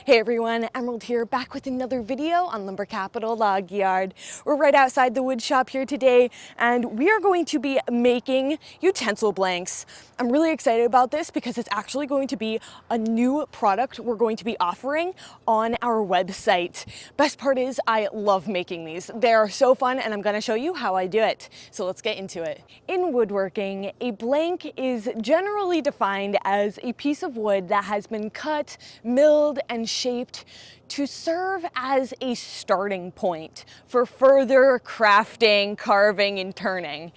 Hey everyone, Emerald here, back with another video on Lumber Capital Log Yard. We're right outside the wood shop here today, and we are going to be making utensil blanks. I'm really excited about this because it's actually going to be a new product we're going to be offering on our website. Best part is I love making these. They're so fun, and I'm going to show you how I do it. So let's get into it. In woodworking, a blank is generally defined as a piece of wood that has been cut, milled, and shaped to serve as a starting point for further crafting, carving, and turning.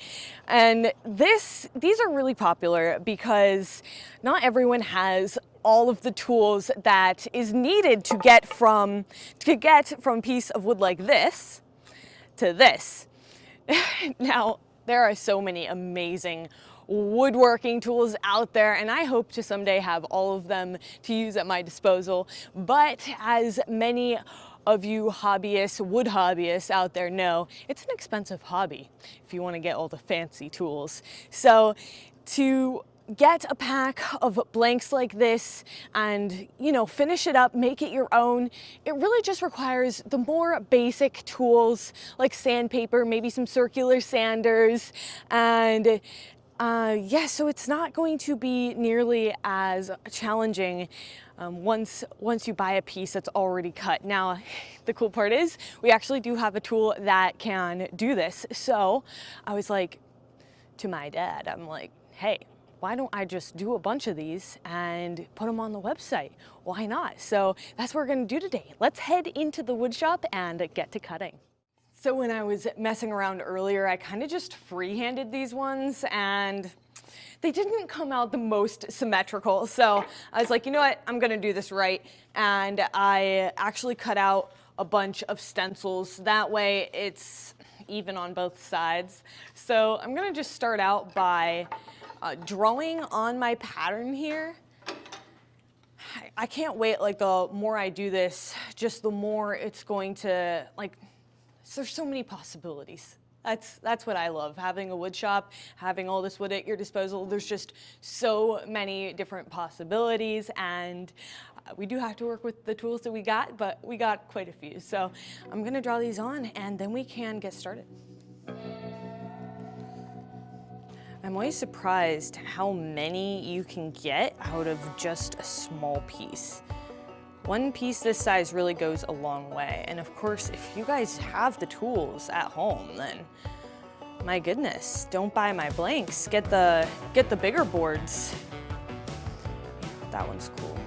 And these are really popular because not everyone has all of the tools that is needed to get from a piece of wood like this to this. Now, there are so many amazing woodworking tools out there, and I hope to someday have all of them to use at my disposal. But as many of you wood hobbyists out there know, it's an expensive hobby if you want to get all the fancy tools. So to get a pack of blanks like this and, finish it up, make it your own, it really just requires the more basic tools like sandpaper, maybe some circular sanders, and so it's not going to be nearly as challenging once you buy a piece that's already cut. Now, the cool part is we actually do have a tool that can do this. So I was like, to my dad, I'm like, hey, why don't I just do a bunch of these and put them on the website? Why not? So that's what we're gonna do today. Let's head into the wood shop and get to cutting. So when I was messing around earlier, I kind of just free-handed these ones, and they didn't come out the most symmetrical. So I was like, you know what, I'm gonna do this right. And I actually cut out a bunch of stencils. That way it's even on both sides. So I'm gonna just start out by drawing on my pattern here. I can't wait, like the more I do this, just the more it's going to, there's so many possibilities. That's what I love, having a wood shop, having all this wood at your disposal. There's just so many different possibilities, and we do have to work with the tools that we got, but we got quite a few. So I'm gonna draw these on, and then we can get started. I'm always surprised how many you can get out of just a small piece. One piece this size really goes a long way. And of course, if you guys have the tools at home, then my goodness, don't buy my blanks. Get the bigger boards. That one's cool.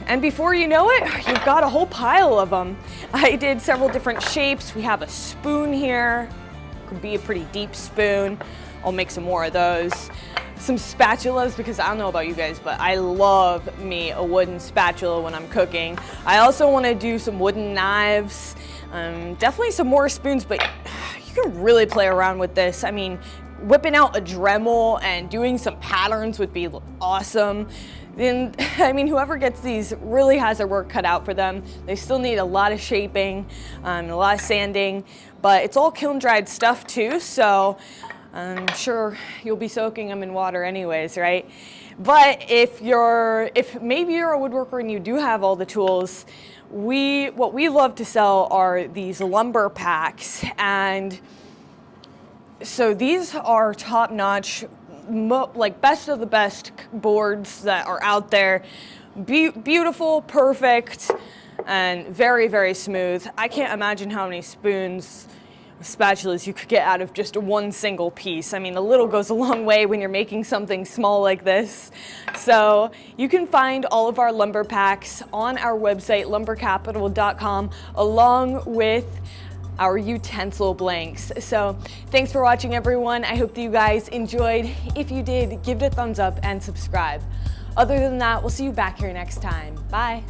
And before you know it, you've got a whole pile of them. I did several different shapes. We have a spoon here. Could be a pretty deep spoon. I'll make some more of those. Some spatulas, because I don't know about you guys, but I love me a wooden spatula when I'm cooking. I also want to do some wooden knives, definitely some more spoons, but you can really play around with this. I mean, whipping out a Dremel and doing some patterns would be awesome. Then, I mean, whoever gets these really has their work cut out for them. They still need a lot of shaping, a lot of sanding, but it's all kiln dried stuff too, so I'm sure you'll be soaking them in water anyways, right? But if maybe you're a woodworker and you do have all the tools, what we love to sell are these lumber packs. And so these are top-notch, like best of the best boards that are out there. Beautiful, perfect, and very, very smooth. I can't imagine how many spoons, spatulas you could get out of just one single piece. I mean, a little goes a long way when you're making something small like this. So you can find all of our lumber packs on our website, lumbercapital.com, along with our utensil blanks. So thanks for watching, everyone. I hope that you guys enjoyed. If you did, give it a thumbs up and subscribe. Other than that, we'll see you back here next time. Bye.